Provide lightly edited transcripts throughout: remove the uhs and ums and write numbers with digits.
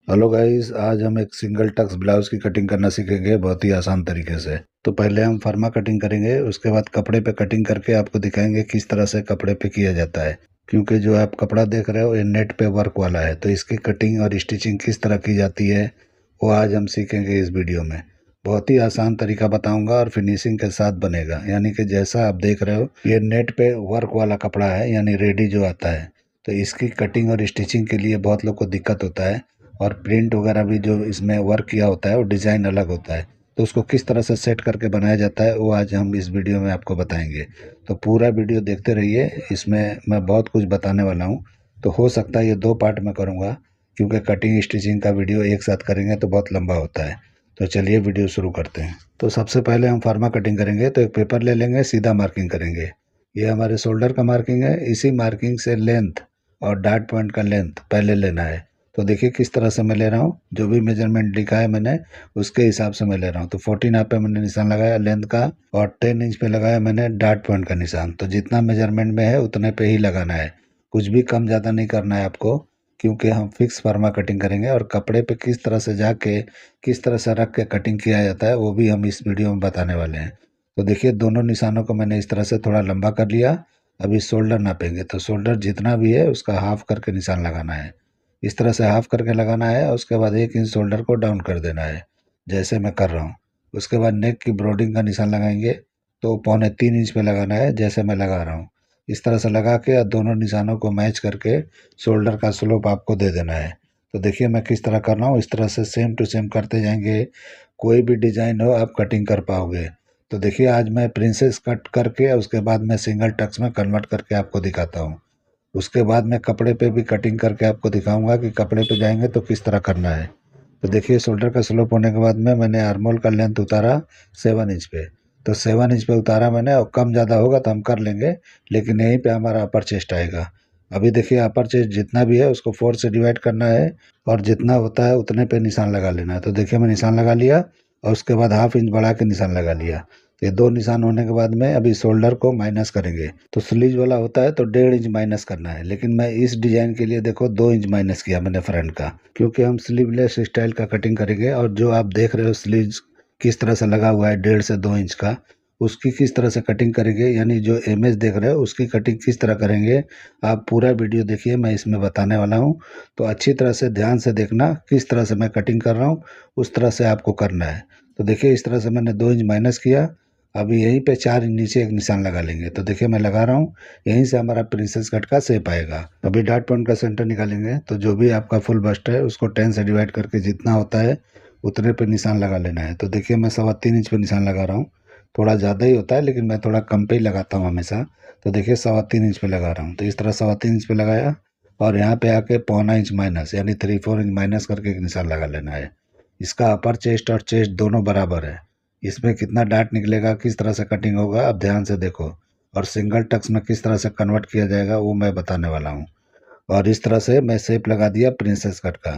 Hello guys, आज हम एक सिंगल टक्स ब्लाउज की कटिंग करना सीखेंगे बहुत ही आसान तरीके से। तो पहले हम फर्मा कटिंग करेंगे, उसके बाद कपड़े पे कटिंग करके आपको दिखाएंगे किस तरह से कपड़े पे किया जाता है। क्योंकि जो आप कपड़ा देख रहे हो ये नेट पे वर्क वाला है, तो इसकी कटिंग और स्टिचिंग किस तरह की जाती है वो आज हम सीखेंगे इस वीडियो में। बहुत ही आसान तरीका बताऊंगा और फिनिशिंग के साथ बनेगा, यानी कि जैसा आप देख रहे हो ये नेट पे वर्क वाला कपड़ा है, यानी रेडी जो आता है। तो इसकी कटिंग और स्टिचिंग के लिए बहुत लोग को दिक्कत होता है, और प्रिंट वगैरह भी जो इसमें वर्क किया होता है वो डिज़ाइन अलग होता है। तो उसको किस तरह से सेट करके बनाया जाता है वो आज हम इस वीडियो में आपको बताएंगे। तो पूरा वीडियो देखते रहिए, इसमें मैं बहुत कुछ बताने वाला हूँ। तो हो सकता है ये दो पार्ट में करूँगा, क्योंकि कटिंग स्टिचिंग का वीडियो एक साथ करेंगे तो बहुत लंबा होता है। तो चलिए वीडियो शुरू करते हैं। तो सबसे पहले हम फार्मा कटिंग करेंगे, तो एक पेपर ले लेंगे, सीधा मार्किंग करेंगे। ये हमारे शोल्डर का मार्किंग है, इसी मार्किंग से लेंथ और डार्ट पॉइंट का लेंथ पहले लेना है। तो देखिए किस तरह से मैं ले रहा हूँ, जो भी मेजरमेंट लिखा है मैंने उसके हिसाब से मैं ले रहा हूँ। तो 14 पे मैंने निशान लगाया लेंथ का, और 10 इंच पे लगाया मैंने डार्ट पॉइंट का निशान। तो जितना मेजरमेंट में है उतने पे ही लगाना है, कुछ भी कम ज़्यादा नहीं करना है आपको, क्योंकि हम फिक्स फार्मा कटिंग करेंगे। और कपड़े पे किस तरह से जाके किस तरह से रख के कटिंग किया जाता है वो भी हम इस वीडियो में बताने वाले हैं। तो देखिए दोनों निशानों को मैंने इस तरह से थोड़ा लंबा कर लिया। अभी शोल्डर नापेंगे, तो शोल्डर जितना भी है उसका हाफ करके निशान लगाना है। इस तरह से हाफ करके लगाना है, उसके बाद 1 इंच शोल्डर को डाउन कर देना है, जैसे मैं कर रहा हूँ। उसके बाद नेक की ब्रॉडिंग का निशान लगाएंगे, तो 2.75 इंच पे लगाना है, जैसे मैं लगा रहा हूँ। इस तरह से लगा के और दोनों निशानों को मैच करके शोल्डर का स्लोप आपको दे देना है। तो देखिए मैं किस तरह कर रहा हूँ, इस तरह से सेम टू सेम करते जाएंगे, कोई भी डिजाइन हो आप कटिंग कर पाओगे। तो देखिए आज मैं प्रिंसेस कट करके उसके बाद मैं सिंगल टक्स में कन्वर्ट करके आपको दिखाता हूँ। उसके बाद मैं कपड़े पे भी कटिंग करके आपको दिखाऊंगा कि कपड़े पे जाएंगे तो किस तरह करना है। तो देखिए शोल्डर का स्लोप होने के बाद में मैंने आर्मोल का लेंथ उतारा 7 इंच पे। तो 7 इंच पे उतारा मैंने, और कम ज़्यादा होगा तो हम कर लेंगे, लेकिन यहीं पे हमारा अपर चेस्ट आएगा। अभी देखिए अपर चेस्ट जितना भी है उसको 4 से डिवाइड करना है, और जितना होता है उतने पे निशान लगा लेना है। तो देखिए मैं निशान लगा लिया, और उसके बाद हाफ इंच बढ़ा के निशान लगा लिया। तो ये दो निशान होने के बाद में अभी शोल्डर को माइनस करेंगे। तो स्लीव वाला होता है तो 1.5 इंच माइनस करना है, लेकिन मैं इस डिजाइन के लिए देखो 2 इंच माइनस किया मैंने फ्रंट का, क्योंकि हम स्लीवलेस स्टाइल का कटिंग करेंगे। और जो आप देख रहे हो स्लीव किस तरह से लगा हुआ है 1.5 से 2 इंच का, उसकी किस तरह से कटिंग करेंगे, यानी जो इमेज देख रहे हो उसकी कटिंग किस तरह करेंगे, आप पूरा वीडियो देखिए, मैं इसमें बताने वाला हूँ। तो अच्छी तरह से ध्यान से देखना, किस तरह से मैं कटिंग कर रहा हूँ उस तरह से आपको करना है। तो देखिए इस तरह से मैंने 2 इंच माइनस किया। अभी यहीं पे 4 इंच नीचे एक निशान लगा लेंगे। तो देखिए मैं लगा रहा हूँ, यहीं से हमारा प्रिंसेस कट का शेप आएगा। अभी डॉट पॉइंट का सेंटर निकालेंगे, तो जो भी आपका फुल बस्ट है उसको 10 से डिवाइड करके जितना होता है उतने पे निशान लगा लेना है। तो देखिए मैं 3.25 इंच पे निशान लगा रहा हूँ। थोड़ा ज़्यादा ही होता है, लेकिन मैं थोड़ा कम पे ही लगाता हूँ हमेशा। तो देखिए 3.25 इंच पे लगा रहा हूँ। तो इस तरह 3.25 इंच पे लगाया, और यहाँ पे आके 0.25 इंच माइनस, यानी 3-4 इंच माइनस करके एक निशान लगा लेना है। इसका अपर चेस्ट और चेस्ट दोनों बराबर है। इसमें कितना डार्ट निकलेगा, किस तरह से कटिंग होगा, आप ध्यान से देखो। और सिंगल टक्स में किस तरह से कन्वर्ट किया जाएगा वो मैं बताने वाला हूँ। और इस तरह से मैं शेप लगा दिया प्रिंसेस कट का,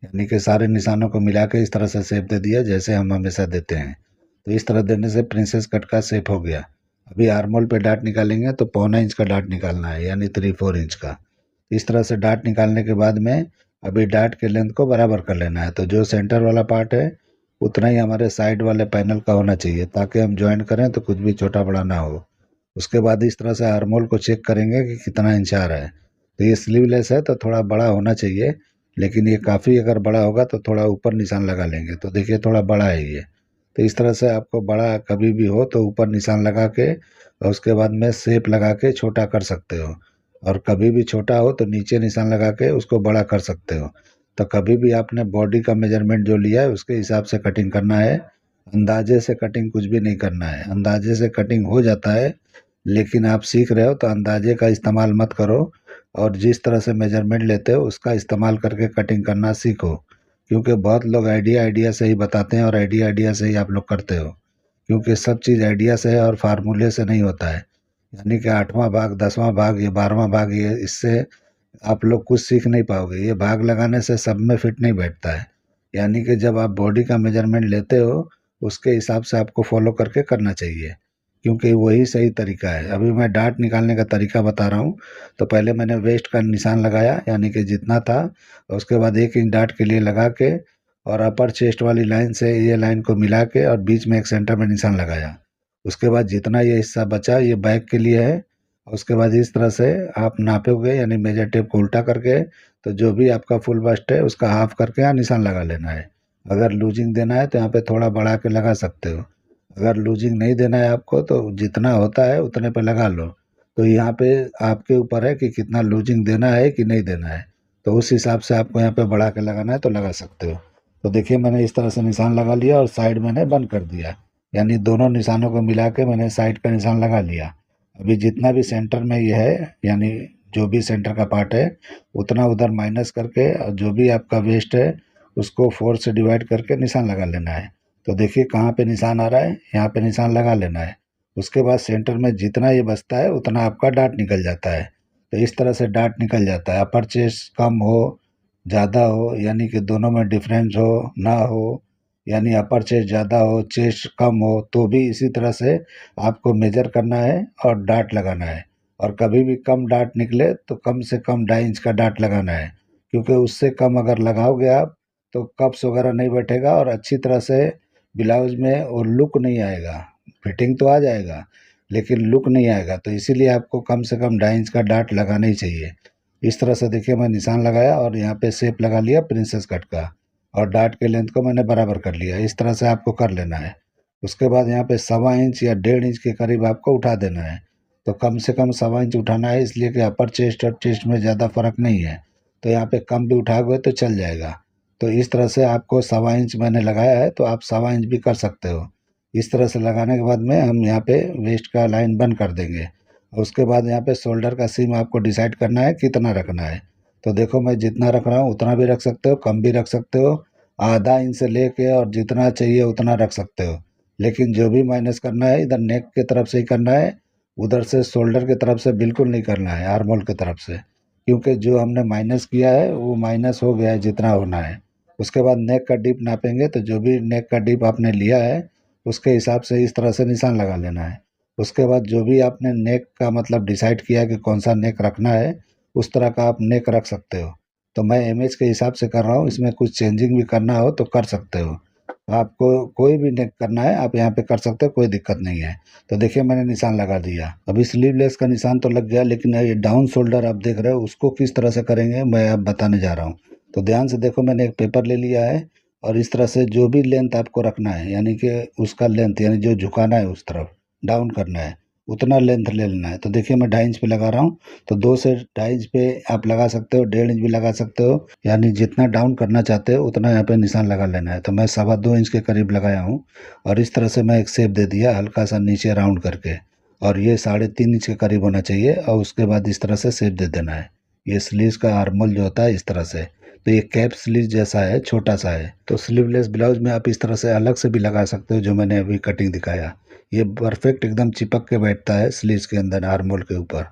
यानी कि सारे निशानों को मिला के इस तरह से शेप दे दिया जैसे हम हमेशा देते हैं। तो इस तरह देने से प्रिंसेस कट का शेप हो गया। अभी आर्मोल पे डार्ट निकालेंगे, तो 0.25 इंच का डार्ट निकालना है, यानी 3-4 इंच का। इस तरह से डार्ट निकालने के बाद में अभी डार्ट के लेंथ को बराबर कर लेना है। तो जो सेंटर वाला पार्ट है उतना ही हमारे साइड वाले पैनल का होना चाहिए, ताकि हम ज्वाइन करें तो कुछ भी छोटा बड़ा ना हो। उसके बाद इस तरह से आर्मोल को चेक करेंगे कि कितना इंच आ रहा है। तो ये स्लीवलेस है तो थोड़ा बड़ा होना चाहिए, लेकिन ये काफ़ी अगर बड़ा होगा तो थोड़ा ऊपर निशान लगा लेंगे। तो देखिए थोड़ा बड़ा है ये। तो इस तरह से आपको बड़ा कभी भी हो तो ऊपर निशान लगा के, और उसके बाद में शेप लगा के छोटा कर सकते हो। और कभी भी छोटा हो तो नीचे निशान लगा के उसको बड़ा कर सकते हो। तो कभी भी आपने बॉडी का मेजरमेंट जो लिया है उसके हिसाब से कटिंग करना है। अंदाजे से कटिंग कुछ भी नहीं करना है। अंदाजे से कटिंग हो जाता है, लेकिन आप सीख रहे हो तो अंदाजे का इस्तेमाल मत करो, और जिस तरह से मेजरमेंट लेते हो उसका इस्तेमाल करके कटिंग करना सीखो। क्योंकि बहुत लोग आइडिया आइडिया से ही बताते हैं, और आइडिया आइडिया से ही आप लोग करते हो। क्योंकि सब चीज़ आइडिया से है और फार्मूले से नहीं होता है। यानी कि 8वां भाग, 10वां भाग, ये 12वां भाग, ये इससे आप लोग कुछ सीख नहीं पाओगे। ये भाग लगाने से सब में फिट नहीं बैठता है। यानी कि जब आप बॉडी का मेजरमेंट लेते हो उसके हिसाब से आपको फॉलो करके करना चाहिए। क्योंकि वही सही तरीका है। अभी मैं डार्ट निकालने का तरीका बता रहा हूँ। तो पहले मैंने वेस्ट का निशान लगाया, यानी कि जितना था, उसके बाद 1 इंच डार्ट के लिए लगा के और अपर चेस्ट वाली लाइन से ये लाइन को मिला के और बीच में एक सेंटर में निशान लगाया। उसके बाद जितना ये हिस्सा बचा ये बैक के लिए है। उसके बाद इस तरह से आप नापोगे, यानी मेजर टेप को उल्टा करके, तो जो भी आपका फुल बस्ट है उसका हाफ करके यहाँ निशान लगा लेना है। अगर लूजिंग देना है तो यहाँ पे थोड़ा बढ़ा के लगा सकते हो। अगर लूजिंग नहीं देना है आपको तो जितना होता है उतने पे लगा लो। तो यहाँ पे आपके ऊपर है कि कितना लूजिंग देना है कि नहीं देना है। तो उस हिसाब से आपको यहाँ पे बढ़ा के लगाना है तो लगा सकते हो। तो देखिए मैंने इस तरह से निशान लगा लिया और साइड मैंने बंद कर दिया, यानी दोनों निशानों को मिला के मैंने साइड का निशान लगा लिया। अभी जितना भी सेंटर में ये है, यानी जो भी सेंटर का पार्ट है उतना उधर माइनस करके, और जो भी आपका वेस्ट है उसको 4 से डिवाइड करके निशान लगा लेना है। तो देखिए कहाँ पे निशान आ रहा है, यहाँ पे निशान लगा लेना है। उसके बाद सेंटर में जितना ये बचता है उतना आपका डार्ट निकल जाता है। तो इस तरह से डार्ट निकल जाता है। अपर चेस्ट कम हो ज़्यादा हो, यानी कि दोनों में डिफरेंस हो ना हो, यानी अपर चेस्ट ज़्यादा हो चेस्ट कम हो, तो भी इसी तरह से आपको मेजर करना है और डार्ट लगाना है। और कभी भी कम डार्ट निकले तो कम से कम 2.5 इंच का डार्ट लगाना है, क्योंकि उससे कम अगर लगाओगे आप तो कप्स वगैरह नहीं बैठेगा और अच्छी तरह से ब्लाउज में वो लुक नहीं आएगा। फिटिंग तो आ जाएगा लेकिन लुक नहीं आएगा। तो इसीलिए आपको कम से कम 2.5 इंच का डार्ट लगाना ही चाहिए। इस तरह से देखिए मैं निशान लगाया और यहाँ पे शेप लगा लिया प्रिंसेस कट का, और डार्ट के लेंथ को मैंने बराबर कर लिया। इस तरह से आपको कर लेना है। उसके बाद यहाँ पे 1.25 इंच या 1.5 इंच के करीब आपको उठा देना है। तो कम से कम 1.25 इंच उठाना है, इसलिए कि अपर चेस्ट और चेस्ट में ज़्यादा फर्क नहीं है। तो यहाँ पे कम भी उठाओगे तो चल जाएगा। तो इस तरह से आपको 1.25 इंच मैंने लगाया है, तो आप 1.25 इंच भी कर सकते हो। इस तरह से लगाने के बाद में हम यहाँ पे वेस्ट का लाइन बंद कर देंगे। उसके बाद यहाँ पे शोल्डर का सीम आपको डिसाइड करना है कितना रखना है। तो देखो मैं जितना रख रहा हूँ उतना भी रख सकते हो, कम भी रख सकते हो, आधा इंच से लेके और जितना चाहिए उतना रख सकते हो। लेकिन जो भी माइनस करना है इधर नेक की तरफ से ही करना है, उधर से शोल्डर की तरफ से बिल्कुल नहीं करना है, आर्मोल की तरफ से, क्योंकि जो हमने माइनस किया है वो माइनस हो गया है जितना होना है। उसके बाद नेक का डीप नापेंगे, तो जो भी नेक का डीप आपने लिया है उसके हिसाब से इस तरह से निशान लगा लेना है। उसके बाद जो भी आपने नेक का मतलब डिसाइड किया कि कौन सा नेक रखना है, उस तरह का आप नेक रख सकते हो। तो मैं इमेज के हिसाब से कर रहा हूँ, इसमें कुछ चेंजिंग भी करना हो तो कर सकते हो। आपको कोई भी नेक करना है आप यहाँ पे कर सकते हो, कोई दिक्कत नहीं है। तो देखिए मैंने निशान लगा दिया। अभी स्लीवलेस का निशान तो लग गया, लेकिन ये डाउन शोल्डर आप देख रहे हो उसको किस तरह से करेंगे मैं अब बताने जा रहा हूँ। तो ध्यान से देखो, मैंने एक पेपर ले लिया है और इस तरह से जो भी लेंथ आपको रखना है, यानी कि उसका लेंथ, यानी जो झुकाना है उस तरफ डाउन करना है, उतना लेंथ ले लेना है। तो देखिए मैं 2.5 इंच पे लगा रहा हूँ। तो 2 से 2.5 इंच पे आप लगा सकते हो, 1.5 इंच भी लगा सकते हो, यानी जितना डाउन करना चाहते हो उतना यहाँ पे निशान लगा लेना है। तो मैं 2.25 इंच के करीब लगाया हूँ और इस तरह से मैं एक शेप दे दिया हल्का सा नीचे राउंड करके, और ये 3.5 इंच के करीब होना चाहिए। और उसके बाद इस तरह से शेप दे देना है। ये स्लीव्स का आर्मोल जो होता है इस तरह से, तो ये कैप स्लीव जैसा है, छोटा सा है। तो स्लीवलेस ब्लाउज में आप इस तरह से अलग से भी लगा सकते हो, जो मैंने अभी कटिंग दिखाया। ये परफेक्ट एकदम चिपक के बैठता है स्लीव्स के अंदर आर्मोल के ऊपर।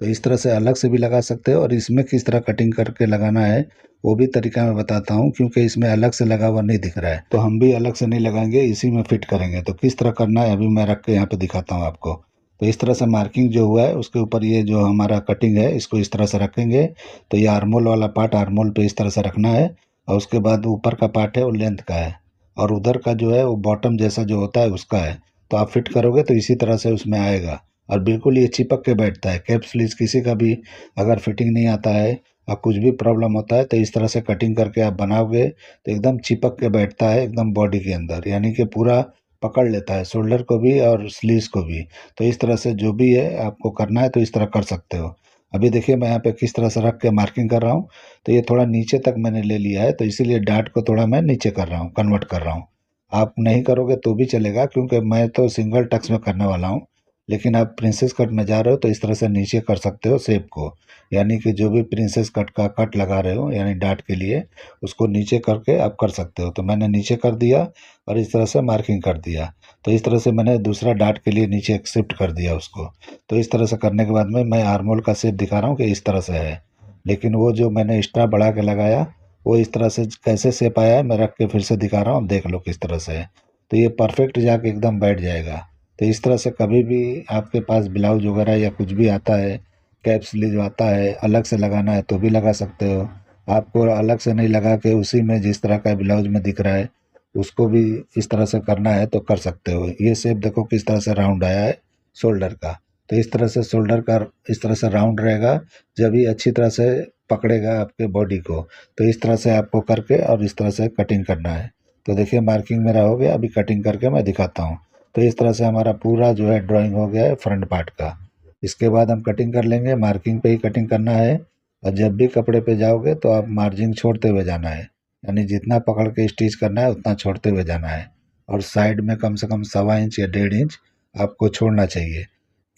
तो इस तरह से अलग से भी लगा सकते हो, और इसमें किस तरह कटिंग करके लगाना है वो भी तरीका मैं बताता हूँ, क्योंकि इसमें अलग से लगा हुआ नहीं दिख रहा है। तो हम भी अलग से नहीं लगाएंगे, इसी में फिट करेंगे। तो किस तरह करना है अभी मैं रख के यहाँ पे दिखाता हूँ आपको। तो इस तरह से मार्किंग जो हुआ है उसके ऊपर ये जो हमारा कटिंग है इसको इस तरह से रखेंगे। तो ये आर्मोल वाला पार्ट आर्मोल पे इस तरह से रखना है, और उसके बाद ऊपर का पार्ट है वो लेंथ का है, और उधर का जो है वो बॉटम जैसा जो होता है उसका है। तो आप फिट करोगे तो इसी तरह से उसमें आएगा, और बिल्कुल ये चिपक के बैठता है। कैप स्लीव्स किसी का भी अगर फिटिंग नहीं आता है और कुछ भी प्रॉब्लम होता है तो इस तरह से कटिंग करके आप बनाओगे तो एकदम चिपक के बैठता है एकदम बॉडी के अंदर, यानी कि पूरा पकड़ लेता है शोल्डर को भी और स्लीव्स को भी। तो इस तरह से जो भी है आपको करना है तो इस तरह कर सकते हो। अभी देखिए मैं यहाँ पे किस तरह से रख के मार्किंग कर रहा हूँ। तो ये थोड़ा नीचे तक मैंने ले लिया है, तो इसीलिए डार्ट को थोड़ा मैं नीचे कर रहा हूँ, कन्वर्ट कर रहा हूँ। आप नहीं करोगे तो भी चलेगा, क्योंकि मैं तो सिंगल टक्स में करने वाला हूँ। लेकिन आप प्रिंसेस कट में जा रहे हो तो इस तरह से नीचे कर सकते हो शेप को, यानी कि जो भी प्रिंसेस कट का कट लगा रहे हो यानी डार्ट के लिए, उसको नीचे करके आप कर सकते हो। तो मैंने नीचे कर दिया और इस तरह से मार्किंग कर दिया। तो इस तरह से मैंने दूसरा डार्ट के लिए नीचे शिफ्ट कर दिया उसको। तो इस तरह से करने के बाद में मैं आर्मोल का शेप दिखा रहा हूँ कि इस तरह से है। लेकिन वो जो मैंने एक्स्ट्रा बढ़ा के लगाया वो इस तरह से कैसे शेप आया है मैं रख के फिर से दिखा रहा हूँ, देख लो किस तरह से है। तो ये परफेक्ट जाके एकदम बैठ जाएगा। तो इस तरह से कभी भी आपके पास ब्लाउज वगैरह या कुछ भी आता है, कैप स्लीव आता है, अलग से लगाना है तो भी लगा सकते हो। आपको अलग से नहीं लगा के उसी में जिस तरह का ब्लाउज में दिख रहा है उसको भी इस तरह से करना है तो कर सकते हो। ये शेप देखो किस तरह से राउंड आया है शोल्डर का। तो इस तरह से शोल्डर का इस तरह से राउंड रहेगा, जब ये अच्छी तरह से पकड़ेगा आपके बॉडी को। तो इस तरह से आपको करके और इस तरह से कटिंग करना है। तो देखिए मार्किंग मेरा हो गया, अभी कटिंग करके मैं दिखाता हूँ। तो इस तरह से हमारा पूरा जो है ड्राइंग हो गया है फ्रंट पार्ट का। इसके बाद हम कटिंग कर लेंगे, मार्किंग पे ही कटिंग करना है। और जब भी कपड़े पे जाओगे तो आप मार्जिन छोड़ते हुए जाना है, यानी जितना पकड़ के स्टिच करना है उतना छोड़ते हुए जाना है। और साइड में कम से कम 1.25 इंच या 1.5 इंच आपको छोड़ना चाहिए,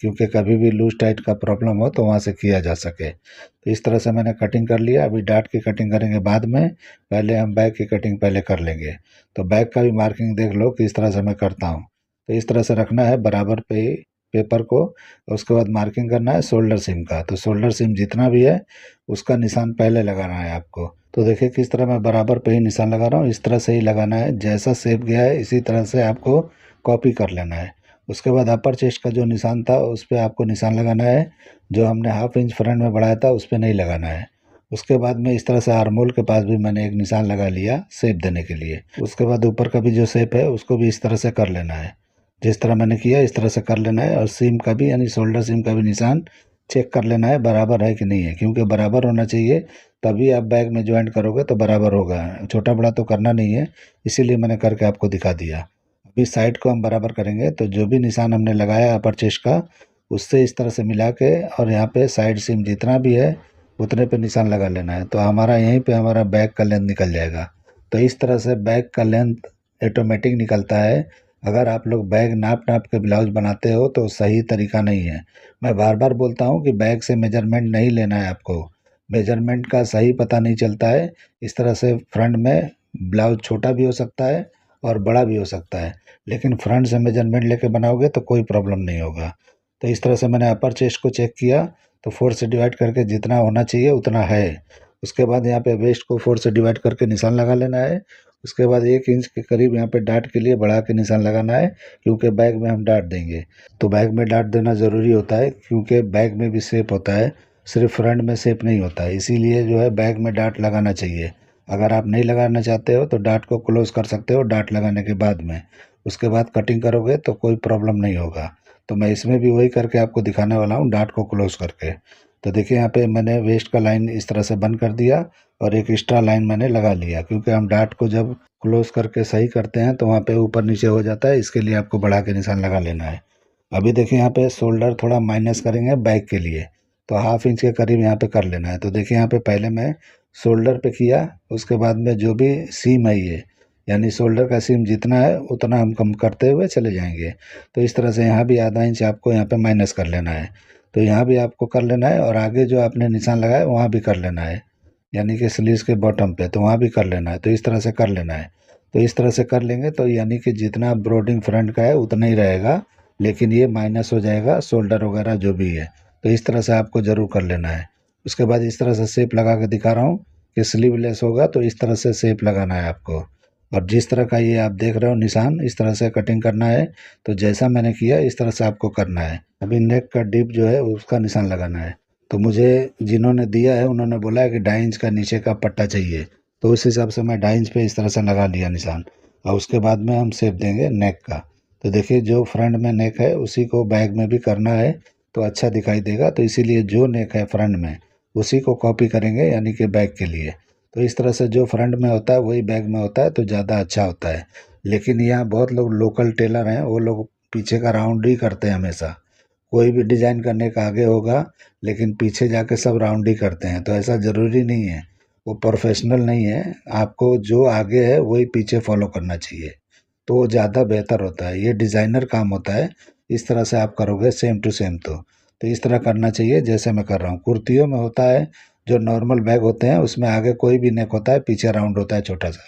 क्योंकि कभी भी लूज टाइट का प्रॉब्लम हो तो वहाँ से किया जा सके। तो इस तरह से मैंने कटिंग कर लिया। अभी डाट की कटिंग करेंगे बाद में, पहले हम बैक की कटिंग पहले कर लेंगे। तो बैक का भी मार्किंग देख लो किस तरह से मैं करता हूँ। तो इस तरह से रखना है बराबर पे ही पेपर को। उसके बाद मार्किंग करना है शोल्डर सीम का। तो शोल्डर सीम जितना भी है उसका निशान पहले लगाना है आपको। तो देखिए किस तरह मैं बराबर पे ही निशान लगा रहा हूँ, इस तरह से ही लगाना है। जैसा शेप गया है इसी तरह से आपको कॉपी कर लेना है। उसके बाद अपर चेस्ट का जो निशान था उस पे आपको निशान लगाना है। जो हमने 1/2 इंच फ्रंट में बढ़ाया था उस पे नहीं लगाना है। उसके बाद में इस तरह से आर्मोल के पास भी मैंने एक निशान लगा लिया शेप देने के लिए। उसके बाद ऊपर का भी जो शेप है उसको भी इस तरह से कर लेना है। जिस तरह मैंने किया इस तरह से कर लेना है। और सीम का भी यानी शोल्डर सीम का भी निशान चेक कर लेना है बराबर है कि नहीं है, क्योंकि बराबर होना चाहिए तभी आप बैग में ज्वाइंट करोगे तो बराबर होगा। छोटा बड़ा तो करना नहीं है, इसीलिए मैंने करके आपको दिखा दिया। अभी साइड को हम बराबर करेंगे। तो जो भी निशान हमने लगाया अपर चेस्ट का उससे इस तरह से मिला के और यहाँ पे साइड सीम जितना भी है उतने पे निशान लगा लेना है। तो हमारा यहीं पे हमारा बैग का लेंथ निकल जाएगा। तो इस तरह से बैग का लेंथ ऑटोमेटिक निकलता है। अगर आप लोग बैग नाप नाप के ब्लाउज बनाते हो तो सही तरीका नहीं है। मैं बार बार बोलता हूँ कि बैग से मेजरमेंट नहीं लेना है आपको। मेजरमेंट का सही पता नहीं चलता है। इस तरह से फ्रंट में ब्लाउज छोटा भी हो सकता है और बड़ा भी हो सकता है, लेकिन फ्रंट से मेजरमेंट लेके बनाओगे तो कोई प्रॉब्लम नहीं होगा। तो इस तरह से मैंने अपर चेस्ट को चेक किया तो 4 से डिवाइड करके जितना होना चाहिए उतना है। उसके बाद यहाँ पे वेस्ट को 4 से डिवाइड करके निशान लगा लेना है। उसके बाद 1 इंच के करीब यहाँ पे डाट के लिए बढ़ा के निशान लगाना है, क्योंकि बैग में हम डाट देंगे। तो बैग में डाट देना ज़रूरी होता है, क्योंकि बैग में भी शेप होता है, सिर्फ फ्रंट में शेप नहीं होता है। इसीलिए जो है बैग में डाट लगाना चाहिए। अगर आप नहीं लगाना चाहते हो तो डाट को क्लोज कर सकते हो डाट लगाने के बाद में। उसके बाद कटिंग करोगे तो कोई प्रॉब्लम नहीं होगा। तो मैं इसमें भी वही करके आपको दिखाने वाला हूँ डाट को क्लोज करके। तो देखिए यहाँ पे मैंने वेस्ट का लाइन इस तरह से बंद कर दिया और एक एक्स्ट्रा लाइन मैंने लगा लिया, क्योंकि हम डाट को जब क्लोज करके सही करते हैं तो वहाँ पे ऊपर नीचे हो जाता है, इसके लिए आपको बढ़ा के निशान लगा लेना है। अभी देखिए यहाँ पे शोल्डर थोड़ा माइनस करेंगे बैक के लिए, तो 1/2 इंच के करीब यहाँ पे कर लेना है। तो देखिए यहाँ पे पहले मैं शोल्डर पे किया, उसके बाद में जो भी सीम है ये यानी शोल्डर का सीम जितना है उतना हम कम करते हुए चले जाएंगे। तो इस तरह से यहाँ भी आधा इंच आपको यहाँ पे माइनस कर लेना है। तो यहाँ भी आपको कर लेना है और आगे जो आपने निशान लगाया वहाँ भी कर लेना है, यानी कि स्लीव्स के बॉटम पे तो वहाँ भी कर लेना है। तो इस तरह से कर लेना है। तो इस तरह से कर लेंगे तो यानी कि जितना ब्रोडिंग फ्रंट का है उतना ही रहेगा, लेकिन ये माइनस हो जाएगा शोल्डर वगैरह जो भी है। तो इस तरह से आपको ज़रूर कर लेना है। उसके बाद इस तरह से शेप लगा के दिखा रहा हूँ कि स्लीवलेस होगा, तो इस तरह से शेप लगाना है आपको। और जिस तरह का ये आप देख रहे हो निशान इस तरह से कटिंग करना है। तो जैसा मैंने किया इस तरह से आपको करना है। अभी नेक का डिप जो है उसका निशान लगाना है। तो मुझे जिन्होंने दिया है उन्होंने बोला है कि 2.5 इंच का नीचे का पट्टा चाहिए, तो उस हिसाब से मैं 2.5 इंच पे इस तरह से लगा लिया निशान। और उसके बाद में हम शेप देंगे नेक का। तो देखिए जो फ्रंट में नेक है उसी को बैक में भी करना है तो अच्छा दिखाई देगा। तो इसीलिए जो नेक है फ्रंट में उसी को कॉपी करेंगे, यानी कि बैक के लिए। तो इस तरह से जो फ्रंट में होता है वही बैक में होता है तो ज़्यादा अच्छा होता है। लेकिन यहाँ बहुत लोग लोकल टेलर हैं, वो लोग पीछे का राउंड ही करते हैं हमेशा। कोई भी डिज़ाइन करने का आगे होगा लेकिन पीछे जाके सब राउंड ही करते हैं, तो ऐसा ज़रूरी नहीं है। वो प्रोफेशनल नहीं है। आपको जो आगे है वही पीछे फॉलो करना चाहिए, तो वो ज़्यादा बेहतर होता है। ये डिज़ाइनर काम होता है। इस तरह से आप करोगे सेम टू सेम तो इस तरह करना चाहिए जैसे मैं कर रहा हूँ। कुर्तियों में होता है जो नॉर्मल बैग होते हैं उसमें आगे कोई भी नेक होता है, पीछे राउंड होता है छोटा सा।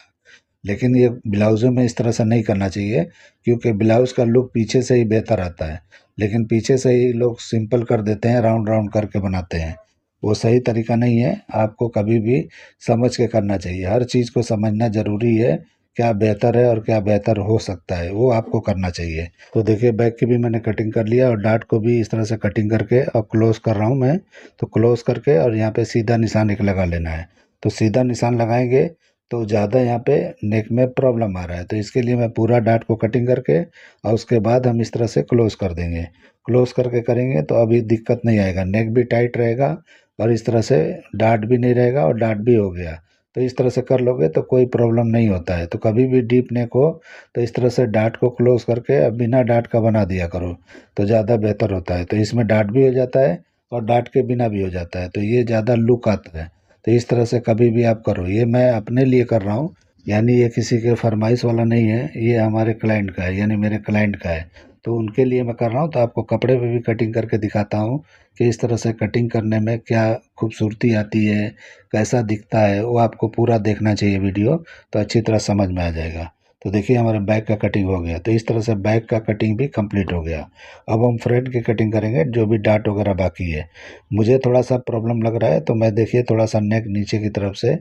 लेकिन ये ब्लाउज़ों में इस तरह से नहीं करना चाहिए, क्योंकि ब्लाउज़ का लुक पीछे से ही बेहतर आता है। लेकिन पीछे से ही लोग सिंपल कर देते हैं, राउंड राउंड करके बनाते हैं। वो सही तरीका नहीं है। आपको कभी भी समझ के करना चाहिए। हर चीज़ को समझना ज़रूरी है क्या बेहतर है और क्या बेहतर हो सकता है, वो आपको करना चाहिए। तो देखिए बैक की भी मैंने कटिंग कर लिया और डार्ट को भी इस तरह से कटिंग करके और क्लोज कर रहा हूँ मैं। तो क्लोज करके और यहाँ पे सीधा निशान एक लगा लेना है। तो सीधा निशान लगाएंगे तो ज़्यादा यहाँ पे नेक में प्रॉब्लम आ रहा है, तो इसके लिए मैं पूरा डार्ट को कटिंग करके और उसके बाद हम इस तरह से क्लोज कर देंगे। क्लोज करके करेंगे तो अभी दिक्कत नहीं आएगा, नेक भी टाइट रहेगा और इस तरह से डार्ट भी नहीं रहेगा और डार्ट भी हो गया। तो इस तरह से कर लोगे तो कोई प्रॉब्लम नहीं होता है। तो कभी भी डीप नेक हो तो इस तरह से डार्ट को क्लोज करके अब बिना डार्ट का बना दिया करो, तो ज़्यादा बेहतर होता है। तो इसमें डार्ट भी हो जाता है और डार्ट के बिना भी हो जाता है, तो ये ज़्यादा लुक आता है। तो इस तरह से कभी भी आप करो, ये मैं अपने लिए कर रहा हूँ, यानी ये किसी के फरमाइश वाला नहीं है, ये हमारे क्लाइंट का है, यानी मेरे क्लाइंट का है। तो उनके लिए मैं कर रहा हूँ। तो आपको कपड़े पे भी कटिंग करके दिखाता हूँ कि इस तरह से कटिंग करने में क्या खूबसूरती आती है, कैसा दिखता है, वो आपको पूरा देखना चाहिए वीडियो, तो अच्छी तरह समझ में आ जाएगा। तो देखिए हमारा बैक का कटिंग हो गया, तो इस तरह से बैक का कटिंग भी कंप्लीट हो गया। अब हम फ्रंट की कटिंग करेंगे, जो भी डार्ट वगैरह बाकी है। मुझे थोड़ा सा प्रॉब्लम लग रहा है तो मैं देखिए थोड़ा सा नेक नीचे की तरफ से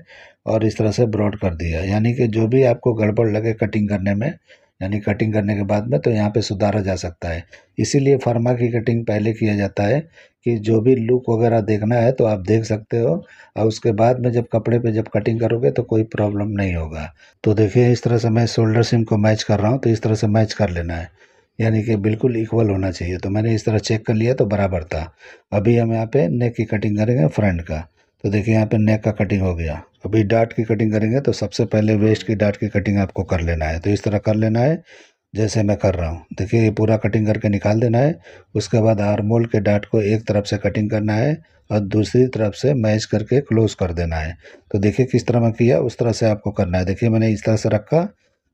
और इस तरह से ब्रॉड कर दिया, यानी कि जो भी आपको गड़बड़ लगे कटिंग करने में, यानी कटिंग करने के बाद में, तो यहाँ पे सुधारा जा सकता है। इसीलिए फार्मा की कटिंग पहले किया जाता है कि जो भी लुक वगैरह देखना है तो आप देख सकते हो, और उसके बाद में जब कपड़े पे जब कटिंग करोगे तो कोई प्रॉब्लम नहीं होगा। तो देखिए इस तरह से मैं शोल्डर सिम को मैच कर रहा हूँ, तो इस तरह से मैच कर लेना है, यानी कि बिल्कुल इक्वल होना चाहिए। तो मैंने इस तरह चेक कर लिया तो बराबर था। अभी हम यहाँ पे नेक की कटिंग करेंगे फ्रंट का। तो देखिए यहाँ पे नेक का कटिंग हो गया। अभी डार्ट की कटिंग करेंगे तो सबसे पहले वेस्ट की डार्ट की कटिंग आपको कर लेना है, तो इस तरह कर लेना है जैसे मैं कर रहा हूँ। देखिए ये पूरा कटिंग करके निकाल देना है। उसके बाद आर्म होल के डार्ट को एक तरफ से कटिंग करना है और दूसरी तरफ से मैच करके क्लोज कर देना है। तो देखिए किस तरह मैं किया उस तरह से आपको करना है। देखिए मैंने इस तरह से रखा।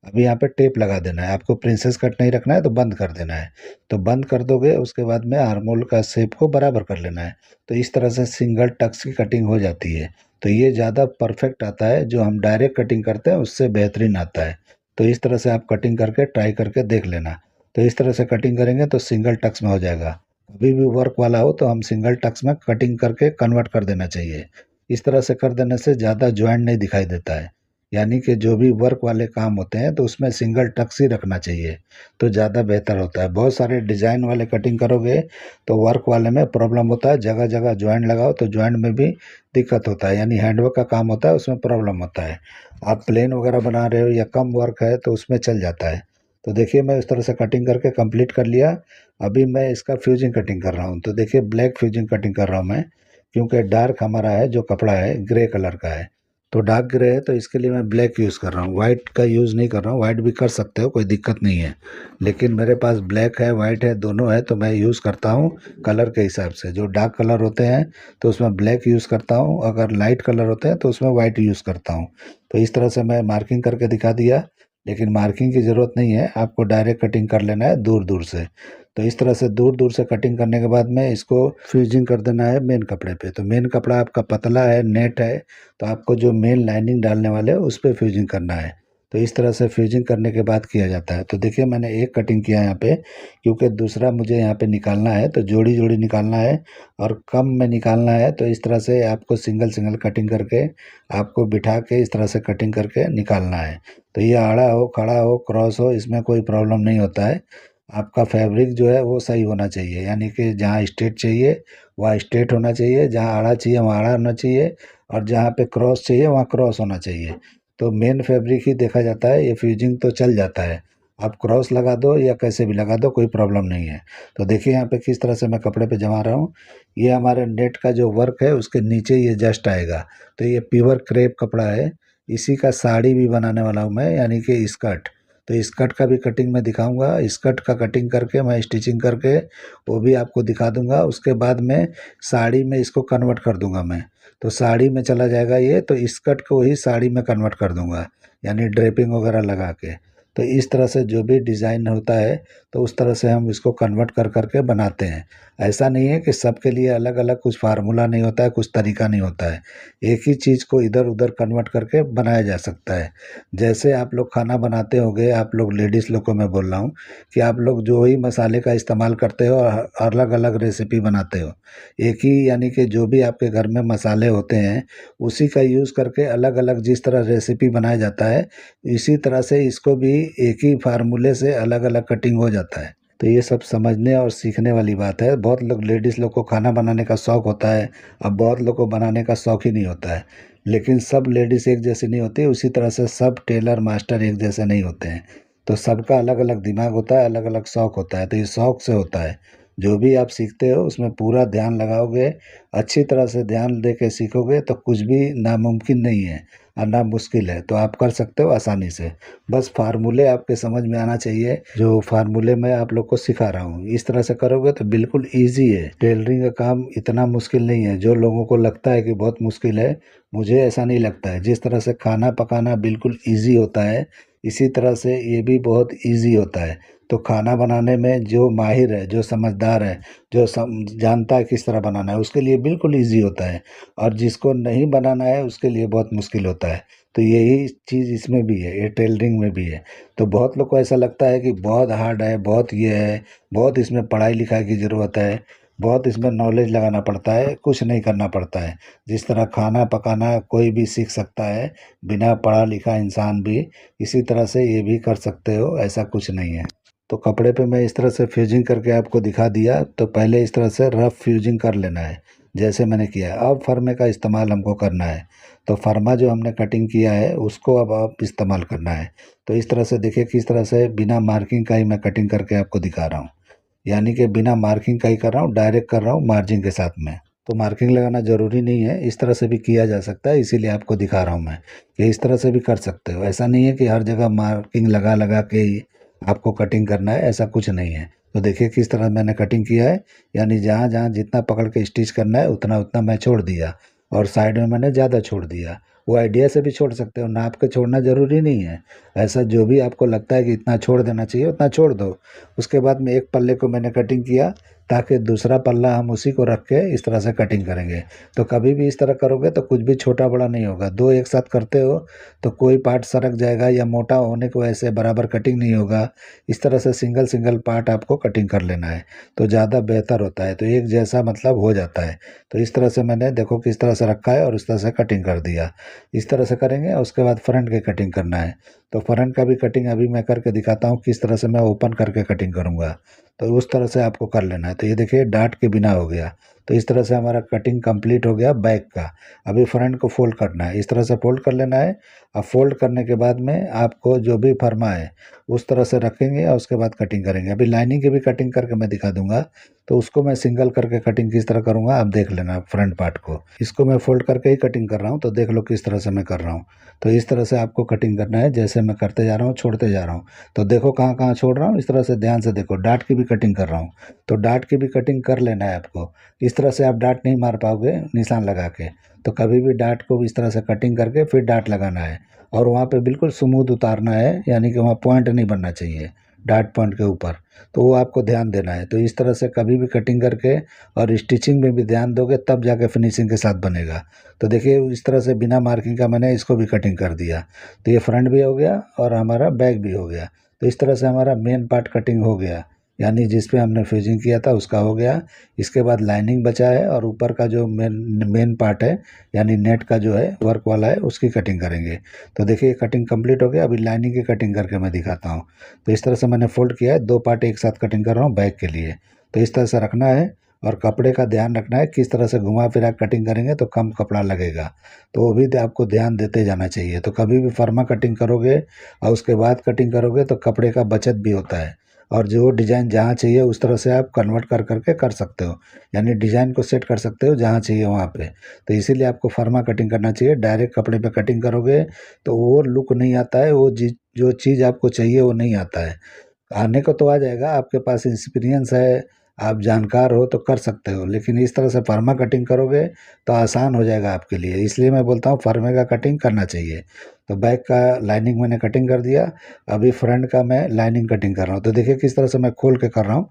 अभी यहाँ पे टेप लगा देना है, आपको प्रिंसेस कट नहीं रखना है तो बंद कर देना है। तो बंद कर दोगे उसके बाद में आर्म होल का शेप को बराबर कर लेना है। तो इस तरह से सिंगल टक्स की कटिंग हो जाती है। तो ये ज़्यादा परफेक्ट आता है, जो हम डायरेक्ट कटिंग करते हैं उससे बेहतरीन आता है। तो इस तरह से आप कटिंग करके ट्राई करके देख लेना। तो इस तरह से कटिंग करेंगे तो सिंगल टक्स में हो जाएगा। कभी भी वर्क वाला हो तो हम सिंगल टक्स में कटिंग करके कन्वर्ट कर देना चाहिए। इस तरह से कर देने से ज़्यादा जॉइंट नहीं दिखाई देता है, यानी कि जो भी वर्क वाले काम होते हैं तो उसमें सिंगल टक्स ही रखना चाहिए, तो ज़्यादा बेहतर होता है। बहुत सारे डिज़ाइन वाले कटिंग करोगे तो वर्क वाले में प्रॉब्लम होता है, जगह जगह जॉइंट लगाओ तो जॉइंट में भी दिक्कत होता है, यानी हैंडवर्क का काम होता है उसमें प्रॉब्लम होता है। आप प्लेन वगैरह बना रहे हो या कम वर्क है तो उसमें चल जाता है। तो देखिए मैं इस तरह से कटिंग करके कंप्लीट कर लिया। अभी मैं इसका फ्यूजिंग कटिंग कर रहा हूँ। तो देखिए ब्लैक फ्यूजिंग कटिंग कर रहा हूँ मैं, क्योंकि डार्क हमारा है जो कपड़ा है ग्रे कलर का है, तो डार्क ग्रे है, तो इसके लिए मैं ब्लैक यूज़ कर रहा हूँ, वाइट का यूज़ नहीं कर रहा हूँ। वाइट भी कर सकते हो, कोई दिक्कत नहीं है, लेकिन मेरे पास ब्लैक है वाइट है दोनों है, तो मैं यूज़ करता हूँ कलर के हिसाब से। जो डार्क कलर होते हैं तो उसमें ब्लैक यूज़ करता हूँ, अगर लाइट कलर होते हैं तो उसमें वाइट यूज़ करता हूँ। तो इस तरह से मैं मार्किंग करके दिखा दिया, लेकिन मार्किंग की ज़रूरत नहीं है, आपको डायरेक्ट कटिंग कर लेना है दूर दूर से। तो इस तरह से दूर दूर से कटिंग करने के बाद में इसको फ्यूजिंग कर देना है मेन कपड़े पे। तो मेन कपड़ा आपका पतला है, नेट है, तो आपको जो मेन लाइनिंग डालने वाले हैं उस पे फ्यूजिंग करना है। तो इस तरह से फ्यूजिंग करने के बाद किया जाता है। तो देखिए मैंने एक कटिंग किया यहाँ पे, क्योंकि दूसरा मुझे यहाँ पे निकालना है, तो जोड़ी जोड़ी निकालना है और कम में निकालना है। तो इस तरह से आपको सिंगल सिंगल कटिंग करके आपको बिठा के इस तरह से कटिंग करके निकालना है। तो ये आड़ा हो खड़ा हो क्रॉस हो इसमें कोई प्रॉब्लम नहीं होता है। आपका फैब्रिक जो है वो सही होना चाहिए, यानी कि जहाँ स्ट्रेट चाहिए वहाँ स्ट्रेट होना चाहिए, जहाँ आड़ा चाहिए वहाँ आड़ा होना चाहिए, और जहाँ पे क्रॉस चाहिए वहाँ क्रॉस होना चाहिए। तो मेन फैब्रिक ही देखा जाता है, ये फ्यूजिंग तो चल जाता है, आप क्रॉस लगा दो या कैसे भी लगा दो कोई प्रॉब्लम नहीं है। तो देखिए यहाँ पे किस तरह से मैं कपड़े पे जमा रहा हूँ। ये हमारे नेट का जो वर्क है उसके नीचे ये जस्ट आएगा। तो ये प्योर क्रेप कपड़ा है, इसी का साड़ी भी बनाने वाला हूँ मैं, यानी कि स्कर्ट। तो स्कर्ट का भी कटिंग मैं दिखाऊंगा, स्कर्ट का कटिंग करके मैं स्टिचिंग करके वो भी आपको दिखा दूंगा। उसके बाद में साड़ी में इसको कन्वर्ट कर दूंगा मैं, तो साड़ी में चला जाएगा ये, तो स्कर्ट को ही साड़ी में कन्वर्ट कर दूंगा, यानी ड्रेपिंग वगैरह लगा के। तो इस तरह से जो भी डिज़ाइन होता है तो उस तरह से हम इसको कन्वर्ट कर करके बनाते हैं। ऐसा नहीं है कि सबके लिए अलग अलग कुछ फार्मूला नहीं होता है, कुछ तरीका नहीं होता है। एक ही चीज़ को इधर उधर कन्वर्ट करके बनाया जा सकता है। जैसे आप लोग खाना बनाते होंगे, आप लोग लेडीज़ लोग को मैं बोल रहा हूँ कि आप लोग जो ही मसाले का इस्तेमाल करते हो और अलग अलग रेसिपी बनाते हो, एक ही यानी कि जो भी आपके घर में मसाले होते हैं उसी का यूज़ करके अलग अलग जिस तरह रेसिपी बनाया जाता है, इसी तरह से इसको भी एक ही फार्मूले से अलग अलग कटिंग हो जाता है। तो ये सब समझने और सीखने वाली बात है। बहुत लोग लेडीज़ लोग को खाना बनाने का शौक़ होता है, अब बहुत लोग को बनाने का शौक़ ही नहीं होता है। लेकिन सब लेडीज़ एक जैसी नहीं होती, उसी तरह से सब टेलर मास्टर एक जैसे नहीं होते हैं। तो सबका अलग अलग दिमाग होता है, अलग अलग शौक़ होता है, तो ये शौक़ से होता है। जो भी आप सीखते हो उसमें पूरा ध्यान लगाओगे, अच्छी तरह से ध्यान दे के सीखोगे तो कुछ भी नामुमकिन नहीं है और ना मुश्किल है, तो आप कर सकते हो आसानी से। बस फार्मूले आपके समझ में आना चाहिए, जो फार्मूले मैं आप लोग को सिखा रहा हूँ इस तरह से करोगे तो बिल्कुल ईज़ी है। टेलरिंग का काम इतना मुश्किल नहीं है, जो लोगों को लगता है कि बहुत मुश्किल है, मुझे ऐसा नहीं लगता है। जिस तरह से खाना पकाना बिल्कुल ईज़ी होता है, इसी तरह से ये भी बहुत ईज़ी होता है। तो खाना बनाने में जो माहिर है, जो समझदार है, जो जानता है किस तरह बनाना है, उसके लिए बिल्कुल ईज़ी होता है और जिसको नहीं बनाना है उसके लिए बहुत मुश्किल होता है। तो यही चीज़ इसमें भी है, ये टेलरिंग में भी है। तो बहुत लोग को ऐसा लगता है कि बहुत हार्ड है, बहुत ये है, बहुत इसमें पढ़ाई लिखाई की ज़रूरत है, बहुत इसमें नॉलेज लगाना पड़ता है, कुछ नहीं करना पड़ता है। जिस तरह खाना पकाना कोई भी सीख सकता है, बिना पढ़ा लिखा इंसान भी, इसी तरह से ये भी कर सकते हो, ऐसा कुछ नहीं है। तो कपड़े पे मैं इस तरह से फ्यूजिंग करके आपको दिखा दिया, तो पहले इस तरह से रफ फ्यूजिंग कर लेना है जैसे मैंने किया है। अब फर्मे का इस्तेमाल हमको करना है, तो फर्मा जो हमने कटिंग किया है उसको अब आप इस्तेमाल करना है। तो इस तरह से देखिए किस तरह से बिना मार्किंग का ही मैं कटिंग करके आपको दिखा रहा हूँ, यानी कि बिना मार्किंग का ही कर रहा हूँ, डायरेक्ट कर रहा हूँ मार्जिन के साथ में। तो मार्किंग लगाना ज़रूरी नहीं है, इस तरह से भी किया जा सकता है, इसीलिए आपको दिखा रहा हूँ मैं कि इस तरह से भी कर सकते हो। ऐसा नहीं है कि हर जगह मार्किंग लगा लगा के ही आपको कटिंग करना है, ऐसा कुछ नहीं है। तो देखिए किस तरह मैंने कटिंग किया है, यानी जहाँ जहाँ जितना पकड़ के स्टिच करना है उतना उतना मैं छोड़ दिया और साइड में मैंने ज़्यादा छोड़ दिया। वो आइडिया से भी छोड़ सकते हो, नाप के छोड़ना ज़रूरी नहीं है। ऐसा जो भी आपको लगता है कि इतना छोड़ देना चाहिए उतना छोड़ दो। उसके बाद में एक पल्ले को मैंने कटिंग किया ताकि दूसरा पल्ला हम उसी को रख के इस तरह से कटिंग करेंगे। तो कभी भी इस तरह करोगे तो कुछ भी छोटा बड़ा नहीं होगा। दो एक साथ करते हो तो कोई पार्ट सरक जाएगा या मोटा होने की वजह से बराबर कटिंग नहीं होगा। इस तरह से सिंगल सिंगल पार्ट आपको कटिंग कर लेना है, तो ज़्यादा बेहतर होता है, तो एक जैसा मतलब हो जाता है। तो इस तरह से मैंने देखो किस तरह से रखा है और इस तरह से कटिंग कर दिया। इस तरह से करेंगे और उसके बाद फ्रंट की कटिंग करना है। तो फ्रंट का भी कटिंग अभी मैं करके दिखाता हूँ किस तरह से मैं ओपन करके कटिंग करूँगा। तो उस तरह से आपको कर लेना है। तो ये देखिए डार्ट के बिना हो गया। तो इस तरह से हमारा कटिंग कंप्लीट हो गया बैक का। अभी फ्रंट को फोल्ड करना है, इस तरह से फोल्ड कर लेना है। अब फोल्ड करने के बाद में आपको जो भी फरमा है उस तरह से रखेंगे और उसके बाद कटिंग करेंगे। अभी लाइनिंग की भी कटिंग करके मैं दिखा दूंगा, तो उसको मैं सिंगल करके कटिंग किस तरह करूँगा आप देख लेना फ्रंट पार्ट को। इसको मैं फोल्ड करके ही कटिंग कर रहा हूँ, तो देख लो किस तरह से मैं कर रहा हूँ। तो इस तरह से आपको कटिंग करना है, जैसे मैं करते जा रहा हूँ छोड़ते जा रहा हूँ। तो देखो कहाँ कहाँ छोड़ रहा हूँ, इस तरह से ध्यान से देखो। डार्ट की भी कटिंग कर रहा हूँ, तो डार्ट की भी कटिंग कर लेना है आपको। इस तरह से आप डार्ट नहीं मार पाओगे निशान लगा के, तो कभी भी डार्ट को इस तरह से कटिंग करके फिर डार्ट लगाना है और वहाँ पे बिल्कुल स्मूथ उतारना है, यानी कि वहाँ पॉइंट नहीं बनना चाहिए डार्ट पॉइंट के ऊपर, तो वो आपको ध्यान देना है। तो इस तरह से कभी भी कटिंग करके और स्टिचिंग में भी ध्यान दोगे तब जाके फिनिशिंग के साथ बनेगा। तो देखिए इस तरह से बिना मार्किंग का मैंने इसको भी कटिंग कर दिया। तो ये फ्रंट भी हो गया और हमारा बैक भी हो गया। तो इस तरह से हमारा मेन पार्ट कटिंग हो गया, यानी जिस पे हमने फ्यूजिंग किया था उसका हो गया। इसके बाद लाइनिंग बचा है और ऊपर का जो मेन मेन पार्ट है यानी नेट का जो है वर्क वाला है उसकी कटिंग करेंगे। तो देखिए कटिंग कंप्लीट हो गया। अभी लाइनिंग की कटिंग करके मैं दिखाता हूँ। तो इस तरह से मैंने फोल्ड किया है, दो पार्ट एक साथ कटिंग कर रहा हूँ बैक के लिए। तो इस तरह से रखना है और कपड़े का ध्यान रखना है, किस तरह से घुमा फिरा कटिंग करेंगे तो कम कपड़ा लगेगा। तो वो भी आपको ध्यान देते जाना चाहिए। तो कभी भी फर्मा कटिंग करोगे और उसके बाद कटिंग करोगे तो कपड़े का बचत भी होता है और जो डिज़ाइन जहाँ चाहिए उस तरह से आप कन्वर्ट कर करके कर सकते हो, यानी डिज़ाइन को सेट कर सकते हो जहाँ चाहिए वहाँ पे। तो इसीलिए आपको फर्मा कटिंग करना चाहिए। डायरेक्ट कपड़े पे कटिंग करोगे तो वो लुक नहीं आता है, वो जो चीज़ आपको चाहिए वो नहीं आता है। आने को तो आ जाएगा, आपके पास एक्सपीरियंस है, आप जानकार हो तो कर सकते हो, लेकिन इस तरह से फर्मा कटिंग करोगे तो आसान हो जाएगा आपके लिए, इसलिए मैं बोलता हूँ फर्मे का कटिंग करना चाहिए। तो बैक का लाइनिंग मैंने कटिंग कर दिया, अभी फ्रंट का मैं लाइनिंग कटिंग कर रहा हूँ। तो देखिए किस तरह से मैं खोल के कर रहा हूँ।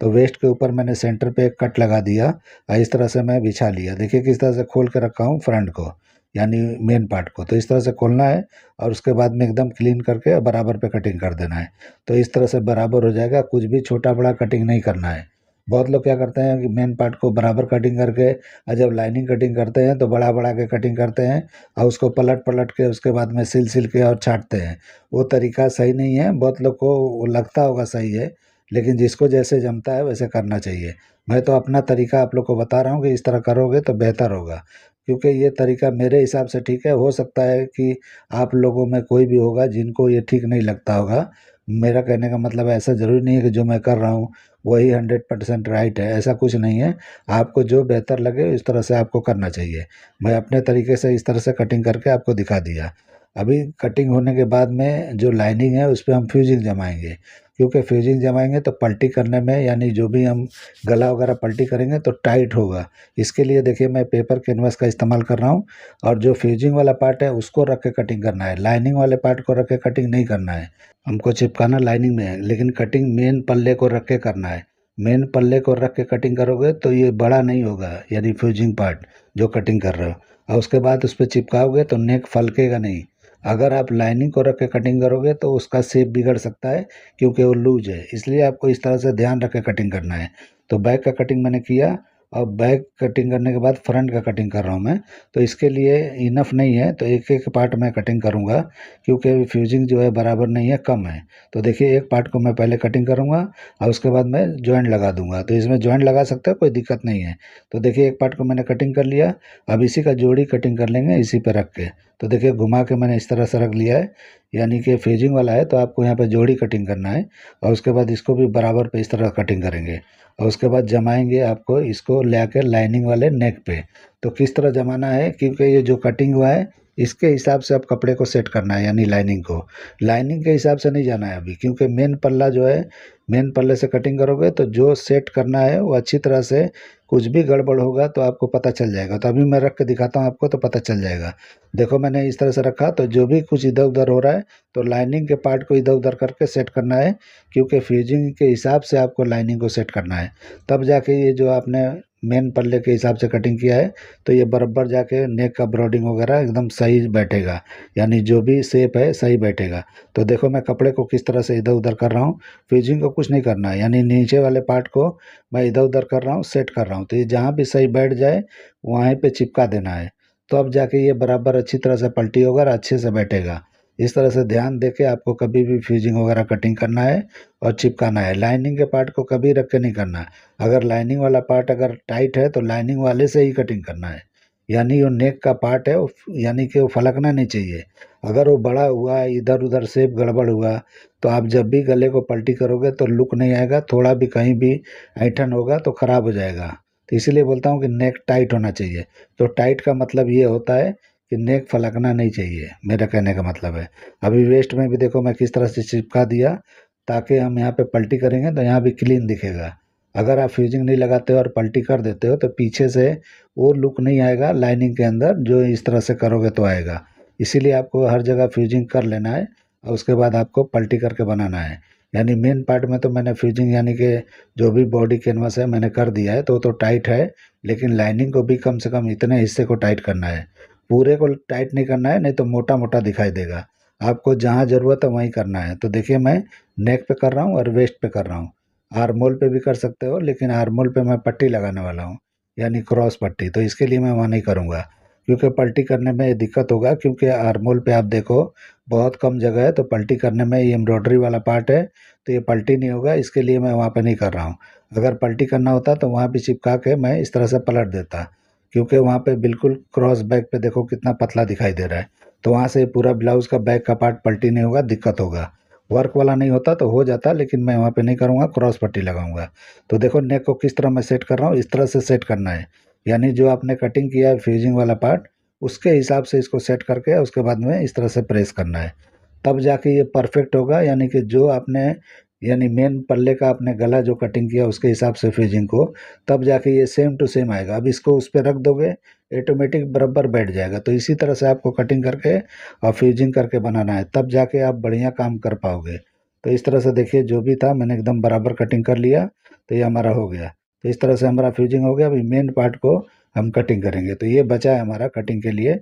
तो वेस्ट के ऊपर मैंने सेंटर पे एक कट लगा दिया और इस तरह से मैं बिछा लिया। देखिए किस तरह से खोल के रखा हूँ फ्रंट को, यानी मेन पार्ट को। तो इस तरह से खोलना है और उसके बाद में एकदम क्लीन करके बराबर पे कटिंग कर देना है। तो इस तरह से बराबर हो जाएगा, कुछ भी छोटा बड़ा कटिंग नहीं करना है। बहुत लोग क्या करते हैं कि मेन पार्ट को बराबर कटिंग करके और जब लाइनिंग कटिंग करते हैं तो बड़ा बड़ा के कटिंग करते हैं और उसको पलट पलट के उसके बाद में सिल सिल के और छाटते हैं। वो तरीका सही नहीं है, बहुत लोग को वो लगता होगा सही है, लेकिन जिसको जैसे जमता है वैसे करना चाहिए। मैं तो अपना तरीका आप लोग को बता रहा हूँ कि इस तरह करोगे तो बेहतर होगा, क्योंकि ये तरीका मेरे हिसाब से ठीक है। हो सकता है कि आप लोगों में कोई भी होगा जिनको ये ठीक नहीं लगता होगा। मेरा कहने का मतलब ऐसा ज़रूरी नहीं है कि जो मैं कर रहा हूँ वही 100% राइट है, ऐसा कुछ नहीं है। आपको जो बेहतर लगे इस तरह से आपको करना चाहिए। मैं अपने तरीके से इस तरह से कटिंग करके आपको दिखा दिया। अभी कटिंग होने के बाद में जो लाइनिंग है उस पे हम फ्यूजिंग जमाएंगे, क्योंकि फ्यूजिंग जमाएंगे तो पल्टी करने में, यानी जो भी हम गला वगैरह पल्टी करेंगे तो टाइट होगा। इसके लिए देखिए मैं पेपर कैनवास का इस्तेमाल कर रहा हूँ और जो फ्यूजिंग वाला पार्ट है उसको रख के कटिंग करना है, लाइनिंग वाले पार्ट को रख के कटिंग नहीं करना है। हमको चिपकाना लाइनिंग में है, लेकिन कटिंग मेन पल्ले को रख के करना है। मेन पल्ले को रख के कटिंग करोगे तो ये बड़ा नहीं होगा, यानी फ्यूजिंग पार्ट जो कटिंग कर रहे हो, और उसके बाद उस पर चिपकाओगे तो नेक फलकेगा नहीं। अगर आप लाइनिंग को रख के कटिंग करोगे तो उसका शेप बिगड़ सकता है, क्योंकि वो लूज है। इसलिए आपको इस तरह से ध्यान रख के कटिंग करना है। तो बैक का कटिंग मैंने किया और बैक कटिंग करने के बाद फ्रंट का कटिंग कर रहा हूँ मैं। तो इसके लिए इनफ नहीं है, तो एक एक पार्ट मैं कटिंग करूँगा, क्योंकि फ्यूजिंग जो है बराबर नहीं है, कम है। तो देखिए एक पार्ट को मैं पहले कटिंग करूँगा और उसके बाद मैं जॉइंट लगा दूंगा। तो इसमें जॉइंट लगा सकते हो, कोई दिक्कत नहीं है। तो देखिए एक पार्ट को मैंने कटिंग कर लिया, अब इसी का जोड़ी कटिंग कर लेंगे इसी पे रख के। तो देखिए घुमा के मैंने इस तरह से रख लिया है, यानी कि फ्यूजिंग वाला है तो आपको यहाँ पे जोड़ी कटिंग करना है और उसके बाद इसको भी बराबर पे इस तरह कटिंग करेंगे और उसके बाद जमाएंगे आपको इसको ले आकर लाइनिंग वाले नेक पे। तो किस तरह जमाना है, क्योंकि ये जो कटिंग हुआ है इसके हिसाब से आप कपड़े को सेट करना है, यानी लाइनिंग को। लाइनिंग के हिसाब से नहीं जाना है अभी, क्योंकि मेन पल्ला जो है, मेन पल्ले से कटिंग करोगे तो जो सेट करना है वो अच्छी तरह से, कुछ भी गड़बड़ होगा तो आपको पता चल जाएगा। तो अभी मैं रख के दिखाता हूँ आपको तो पता चल जाएगा। देखो मैंने इस तरह से रखा, तो जो भी कुछ इधर उधर हो रहा है तो लाइनिंग के पार्ट को इधर उधर करके सेट करना है, क्योंकि फ्यूजिंग के हिसाब से आपको लाइनिंग को सेट करना है। तब जाके ये जो आपने मेन पल्ले के हिसाब से कटिंग किया है तो ये बराबर जाके नेक का ब्रॉडिंग वगैरह एकदम सही बैठेगा, यानी जो भी शेप है सही बैठेगा। तो देखो मैं कपड़े को किस तरह से इधर उधर कर रहा हूँ, फ्यूजिंग को कुछ नहीं करना है, यानी नीचे वाले पार्ट को मैं इधर उधर कर रहा हूँ, सेट कर रहा हूँ। तो ये जहाँ भी सही बैठ जाए वहीं पे चिपका देना है, तो अब जाके ये बराबर अच्छी तरह से पलटी होगा और अच्छे से बैठेगा। इस तरह से ध्यान दे के आपको कभी भी फ्यूजिंग वगैरह कटिंग करना है और चिपकाना है। लाइनिंग के पार्ट को कभी रख के नहीं करना है। अगर लाइनिंग वाला पार्ट अगर टाइट है तो लाइनिंग वाले से ही कटिंग करना है, यानी जो नेक का पार्ट है वो, यानी कि वो फलकना नहीं चाहिए। अगर वो बड़ा हुआ, इधर उधर शेप गड़बड़ हुआ, तो आप जब भी गले को पलटी करोगे तो लुक नहीं आएगा, थोड़ा भी कहीं भी ऐंठन होगा तो ख़राब हो जाएगा। तो इसीलिए बोलता हूँ कि नेक टाइट होना चाहिए। तो टाइट का मतलब ये होता है कि नेक फलकना नहीं चाहिए, मेरा कहने का मतलब है। अभी वेस्ट में भी देखो मैं किस तरह से चिपका दिया, ताकि हम यहाँ पे पलटी करेंगे तो यहाँ भी क्लीन दिखेगा। अगर आप फ्यूजिंग नहीं लगाते हो और पलटी कर देते हो तो पीछे से वो लुक नहीं आएगा लाइनिंग के अंदर, जो इस तरह से करोगे तो आएगा। इसीलिए आपको हर जगह फ्यूजिंग कर लेना है और उसके बाद आपको पलटी करके बनाना है। यानी मेन पार्ट में तो मैंने फ्यूजिंग, यानी कि जो भी बॉडी कैनवास है मैंने कर दिया है, तो वो तो टाइट है, लेकिन लाइनिंग को भी कम से कम इतने हिस्से को टाइट करना है। पूरे को टाइट नहीं करना है, नहीं तो मोटा मोटा दिखाई देगा। आपको जहाँ ज़रूरत है वहीं करना है। तो देखिए मैं नेक पे कर रहा हूँ और वेस्ट पे कर रहा हूँ। आर्मोल पे भी कर सकते हो, लेकिन आर्मोल पे मैं पट्टी लगाने वाला हूँ, यानी क्रॉस पट्टी। तो इसके लिए मैं वहाँ नहीं करूँगा, क्योंकि पल्टी करने में दिक्कत होगा, क्योंकि आर्मोल पे आप देखो बहुत कम जगह है, तो पल्टी करने में ये एम्ब्रॉयडरी वाला पार्ट है तो ये पल्टी नहीं होगा, इसके लिए मैं वहाँ पे नहीं कर रहा हूँ। अगर पल्टी करना होता तो वहाँ भी चिपका के मैं इस तरह से पलट देता, क्योंकि वहाँ पे बिल्कुल क्रॉस बैक पे देखो कितना पतला दिखाई दे रहा है, तो वहाँ से पूरा ब्लाउज का बैक का पार्ट पल्टी नहीं होगा, दिक्कत होगा। वर्क वाला नहीं होता तो हो जाता, लेकिन मैं वहाँ पे नहीं करूँगा, क्रॉस पट्टी लगाऊंगा। तो देखो नेक को किस तरह मैं सेट कर रहा हूँ, इस तरह से सेट करना है, यानी जो आपने कटिंग किया है फ्यूजिंग वाला पार्ट उसके हिसाब से इसको सेट करके उसके बाद में इस तरह से प्रेस करना है। तब जाके ये परफेक्ट होगा, यानी कि जो आपने यानी मेन पल्ले का आपने गला जो कटिंग किया उसके हिसाब से फ्यूजिंग को, तब जाके ये सेम टू सेम आएगा। अब इसको उस पर रख दोगे ऑटोमेटिक बराबर बैठ जाएगा। तो इसी तरह से आपको कटिंग करके और फ्यूजिंग करके बनाना है, तब जाके आप बढ़िया काम कर पाओगे। तो इस तरह से देखिए जो भी था मैंने एकदम बराबर कटिंग कर लिया, तो ये हमारा हो गया। तो इस तरह से हमारा फ्यूजिंग हो गया। अभी मेन पार्ट को हम कटिंग करेंगे। तो ये बचा है हमारा कटिंग के लिए।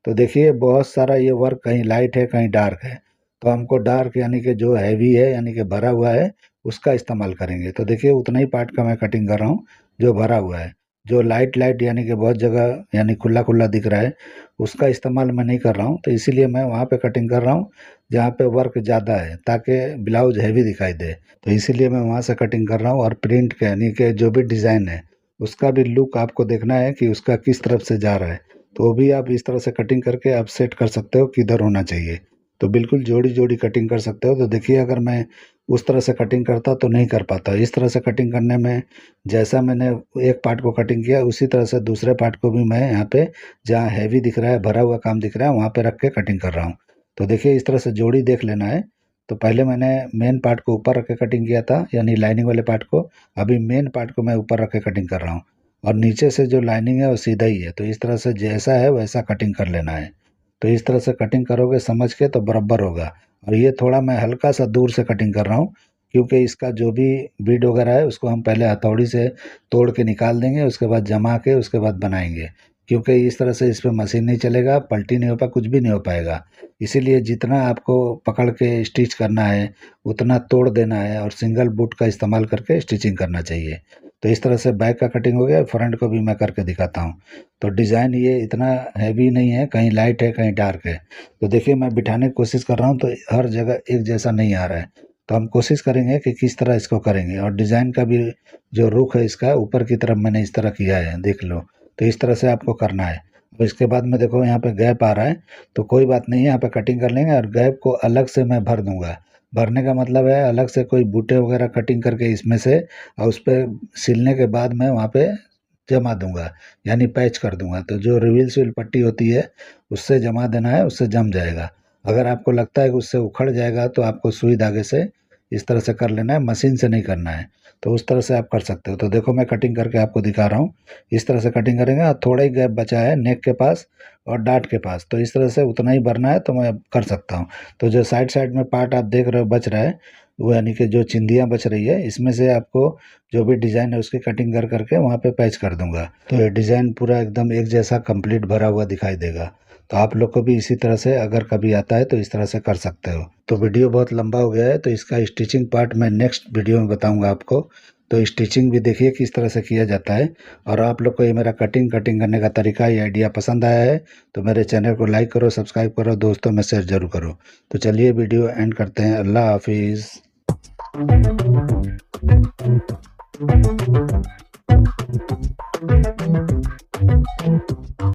तो देखिए बहुत सारा ये वर्क कहीं लाइट है कहीं डार्क है, तो हमको डार्क यानी कि जो हैवी है यानी कि भरा हुआ है उसका इस्तेमाल करेंगे। तो देखिए उतना ही पार्ट का मैं कटिंग कर रहा हूँ जो भरा हुआ है। जो लाइट लाइट यानी कि बहुत जगह यानी खुला खुला दिख रहा है उसका इस्तेमाल मैं नहीं कर रहा हूँ। तो इसीलिए मैं वहाँ पे कटिंग कर रहा हूँ जहाँ पे वर्क ज़्यादा है, ताकि ब्लाउज हैवी दिखाई दे। तो इसीलिए मैं वहाँ से कटिंग कर रहा हूँ। और प्रिंट के यानी कि जो भी डिज़ाइन है उसका भी लुक आपको देखना है कि उसका किस तरफ से जा रहा है, तो वो भी आप इस तरह से कटिंग करके आप सेट कर सकते हो किधर होना चाहिए। तो बिल्कुल जोड़ी जोड़ी कटिंग कर सकते हो। तो देखिए अगर मैं उस तरह से कटिंग करता तो नहीं कर पाता। इस तरह से कटिंग करने में जैसा मैंने एक पार्ट को कटिंग किया उसी तरह से दूसरे पार्ट को भी मैं यहाँ पे जहाँ हैवी दिख रहा है भरा हुआ काम दिख रहा है वहाँ पे रख के कटिंग कर रहा हूँ। तो देखिए इस तरह से जोड़ी देख लेना है। तो पहले मैंने मेन पार्ट को ऊपर रख के कटिंग किया था यानी लाइनिंग वाले पार्ट को, अभी मेन पार्ट को मैं ऊपर रख के कटिंग कर रहा हूँ। और नीचे से जो लाइनिंग है वो सीधा ही है। तो इस तरह से जैसा है वैसा कटिंग कर लेना है। तो इस तरह से कटिंग करोगे समझ के तो बराबर होगा। और ये थोड़ा मैं हल्का सा दूर से कटिंग कर रहा हूँ क्योंकि इसका जो भी बीड वगैरह है उसको हम पहले हथौड़ी से तोड़ के निकाल देंगे, उसके बाद जमा के उसके बाद बनाएंगे। क्योंकि इस तरह से इस पर मशीन नहीं चलेगा, पलटी नहीं हो पाएगा, कुछ भी नहीं हो पाएगा। इसीलिए जितना आपको पकड़ के स्टिच करना है उतना तोड़ देना है और सिंगल बूट का इस्तेमाल करके स्टिचिंग करना चाहिए। तो इस तरह से बैक का कटिंग हो गया। फ्रंट को भी मैं करके दिखाता हूँ। तो डिज़ाइन ये इतना हैवी नहीं है, कहीं लाइट है कहीं डार्क है। तो देखिए मैं बिठाने की कोशिश कर रहा हूँ तो हर जगह एक जैसा नहीं आ रहा है। तो हम कोशिश करेंगे कि किस तरह इसको करेंगे। और डिज़ाइन का भी जो रुख है इसका ऊपर की तरफ मैंने इस तरह किया है, देख लो। तो इस तरह से आपको करना है। अब इसके बाद में देखो यहाँ पे गैप आ रहा है, तो कोई बात नहीं है, यहाँ पे कटिंग कर लेंगे और गैप को अलग से मैं भर दूंगा। भरने का मतलब है अलग से कोई बूटे वगैरह कटिंग करके इसमें से और उस पर सिलने के बाद मैं वहाँ पे जमा दूंगा यानी पैच कर दूंगा। तो जो रिवील सिल पट्टी होती है उससे जमा देना है, उससे जम जाएगा। अगर आपको लगता है कि उससे उखड़ जाएगा तो आपको सुई धागे से इस तरह से कर लेना है, मशीन से नहीं करना है। तो उस तरह से आप कर सकते हो। तो देखो मैं कटिंग करके आपको दिखा रहा हूँ। इस तरह से कटिंग करेंगे और थोड़ा ही गैप बचा है नेक के पास और डाट के पास, तो इस तरह से उतना ही भरना है तो मैं कर सकता हूँ। तो जो साइड साइड में पार्ट आप देख रहे हो बच रहा है, वो यानी कि जो चिंदियाँ बच रही है इसमें से आपको जो भी डिज़ाइन है उसकी कटिंग कर करके वहाँ पे पैच कर दूंगा। तो ये डिज़ाइन पूरा एकदम एक जैसा कंप्लीट भरा हुआ दिखाई देगा। तो आप लोग को भी इसी तरह से अगर कभी आता है तो इस तरह से कर सकते हो। तो वीडियो बहुत लंबा हो गया है तो इसका स्टिचिंग पार्ट मैं नेक्स्ट वीडियो में बताऊंगा आपको। तो स्टिचिंग भी देखिए किस तरह से किया जाता है। और आप लोग को ये मेरा कटिंग करने का तरीका, ये आइडिया पसंद आया है तो मेरे चैनल को लाइक करो, सब्सक्राइब करो, दोस्तों में शेयर जरूर करो। तो चलिए वीडियो एंड करते हैं। अल्लाह हाफिज़।